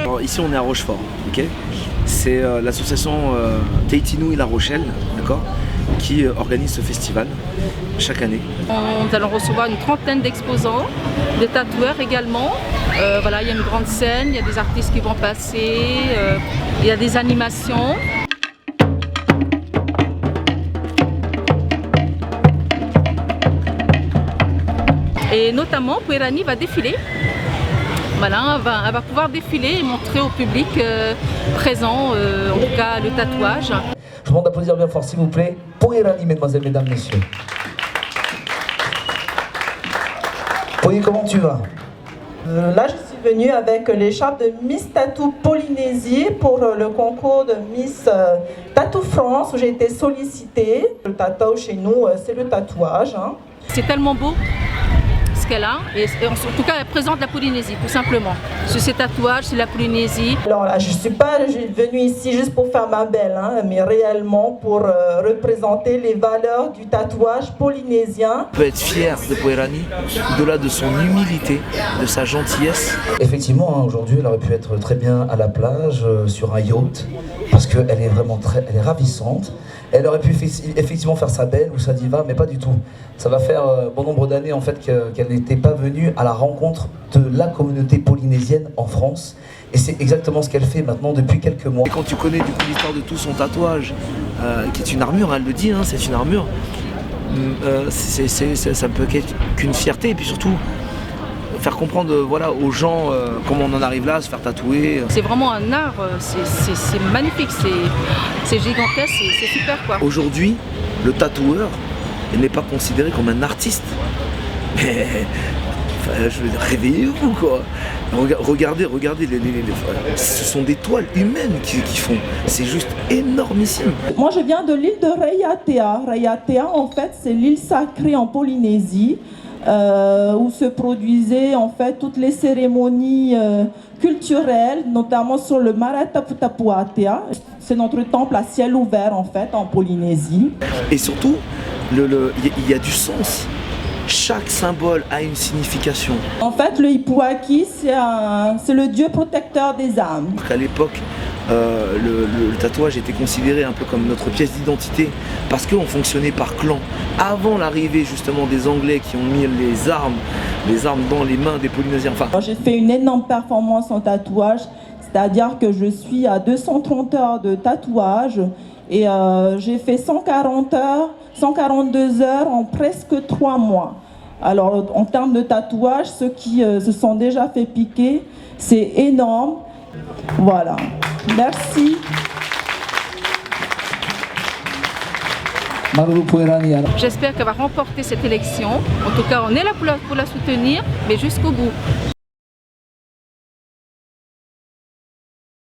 Alors, ici on est à Rochefort, ok. C'est l'association Teitinou et La Rochelle, d'accord, qui organise ce festival chaque année. Nous allons recevoir une trentaine d'exposants, des tatoueurs également. Voilà, il y a une grande scène, il y a des artistes qui vont passer, il y a des animations. Et notamment, Pouerani va défiler. Voilà, elle va pouvoir défiler et montrer au public présent, en tout cas, le tatouage. Je vous demande d'applaudir bien fort, s'il vous plaît, Pouerani, mesdemoiselles, mesdames, messieurs. Pouy, comment tu vas? Là, je suis venue avec l'écharpe de Miss Tattoo Polynésie pour le concours de Miss Tattoo France où j'ai été sollicitée. Le tatouage chez nous, c'est le tatouage. Hein. C'est tellement beau ce qu'elle a, et en tout cas elle présente la Polynésie tout simplement. Sur ses tatouages, c'est la Polynésie. Alors là, je ne suis pas venue ici juste pour faire ma belle, hein, mais réellement pour représenter les valeurs du tatouage polynésien. On peut être fier de Pouerani, au-delà de son humilité, de sa gentillesse. Effectivement, hein, aujourd'hui, elle aurait pu être très bien à la plage, sur un yacht, parce qu'elle est vraiment elle est ravissante. Elle aurait pu effectivement faire sa belle ou sa diva, mais pas du tout. Ça va faire bon nombre d'années en fait qu'elle n'était pas venue à la rencontre de la communauté polynésienne en France. Et c'est exactement ce qu'elle fait maintenant depuis quelques mois. Et quand tu connais du coup l'histoire de tout son tatouage, qui est une armure, elle le dit, hein, c'est une armure, ça ne peut qu'être qu'une fierté. Et puis surtout, faire comprendre voilà, aux gens comment on en arrive là, à se faire tatouer. C'est vraiment un art, c'est magnifique, c'est gigantesque, c'est super quoi. Aujourd'hui, le tatoueur n'est pas considéré comme un artiste. Mais enfin, je veux dire, réveillez-vous quoi. Regardez, ce sont des toiles humaines qui font. C'est juste énormissime. Moi, je viens de l'île de Raiatea. Raiatea, en fait, c'est l'île sacrée en Polynésie. Où se produisaient en fait toutes les cérémonies culturelles, notamment sur le Marataputapuatea. C'est notre temple à ciel ouvert en fait en Polynésie. Et surtout, il y a du sens. Chaque symbole a une signification. En fait, le Ipuaki, c'est le dieu protecteur des âmes. À l'époque, le tatouage était considéré un peu comme notre pièce d'identité parce qu'on fonctionnait par clan. Avant l'arrivée justement des Anglais qui ont mis les armes dans les mains des Polynésiens. Enfin, j'ai fait une énorme performance en tatouage, c'est-à-dire que je suis à 230 heures de tatouage et j'ai fait 142 heures en presque 3 mois. Alors en termes de tatouage, ceux qui se sont déjà fait piquer, c'est énorme. Voilà. Merci. J'espère qu'elle va remporter cette élection. En tout cas, on est là pour la soutenir, mais jusqu'au bout.